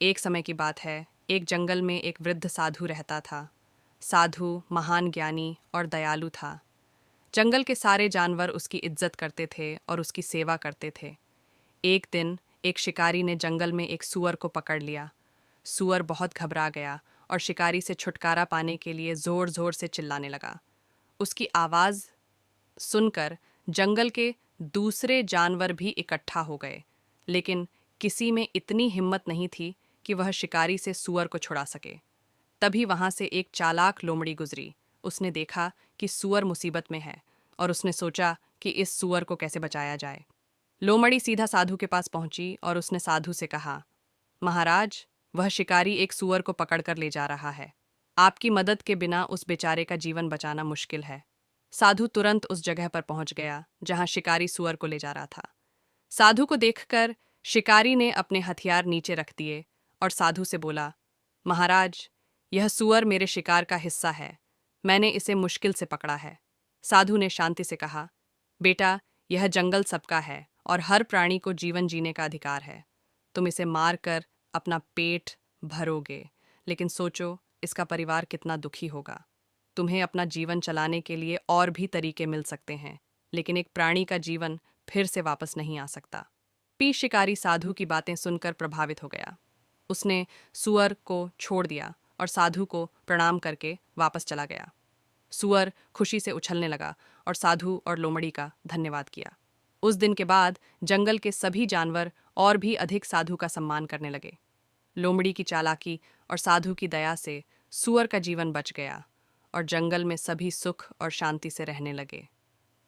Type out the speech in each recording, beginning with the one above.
एक समय की बात है, एक जंगल में एक वृद्ध साधु रहता था। साधु महान ज्ञानी और दयालु था। जंगल के सारे जानवर उसकी इज्जत करते थे और उसकी सेवा करते थे। एक दिन एक शिकारी ने जंगल में एक सूअर को पकड़ लिया। सूअर बहुत घबरा गया और शिकारी से छुटकारा पाने के लिए जोर जोर से चिल्लाने लगा। उसकी आवाज़ सुनकर जंगल के दूसरे जानवर भी इकट्ठा हो गए, लेकिन किसी में इतनी हिम्मत नहीं थी कि वह शिकारी से सूअर को छुड़ा सके। तभी वहां से एक चालाक लोमड़ी गुजरी। उसने देखा कि सूअर मुसीबत में है और उसने सोचा कि इस सूअर को कैसे बचाया जाए। लोमड़ी सीधा साधु के पास पहुंची और उसने साधु से कहा, महाराज, वह शिकारी एक सूअर को पकड़कर ले जा रहा है। आपकी मदद के बिना उस बेचारे का जीवन बचाना मुश्किल है। साधु तुरंत उस जगह पर पहुंच गया जहां शिकारी सूअर को ले जा रहा था। साधु को देखकर शिकारी ने अपने हथियार नीचे रख दिए और साधु से बोला, महाराज, यह सूअर मेरे शिकार का हिस्सा है। मैंने इसे मुश्किल से पकड़ा है। साधु ने शांति से कहा, बेटा, यह जंगल सबका है और हर प्राणी को जीवन जीने का अधिकार है। तुम इसे मार कर अपना पेट भरोगे, लेकिन सोचो इसका परिवार कितना दुखी होगा। तुम्हें अपना जीवन चलाने के लिए और भी तरीके मिल सकते हैं, लेकिन एक प्राणी का जीवन फिर से वापस नहीं आ सकता। पी शिकारी साधु की बातें सुनकर प्रभावित हो गया। उसने सूअर को छोड़ दिया और साधु को प्रणाम करके वापस चला गया। सूअर खुशी से उछलने लगा और साधु और लोमड़ी का धन्यवाद किया। उस दिन के बाद जंगल के सभी जानवर और भी अधिक साधु का सम्मान करने लगे। लोमड़ी की चालाकी और साधु की दया से सूअर का जीवन बच गया और जंगल में सभी सुख और शांति से रहने लगे।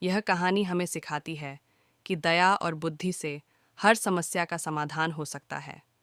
यह कहानी हमें सिखाती है कि दया और बुद्धि से हर समस्या का समाधान हो सकता है।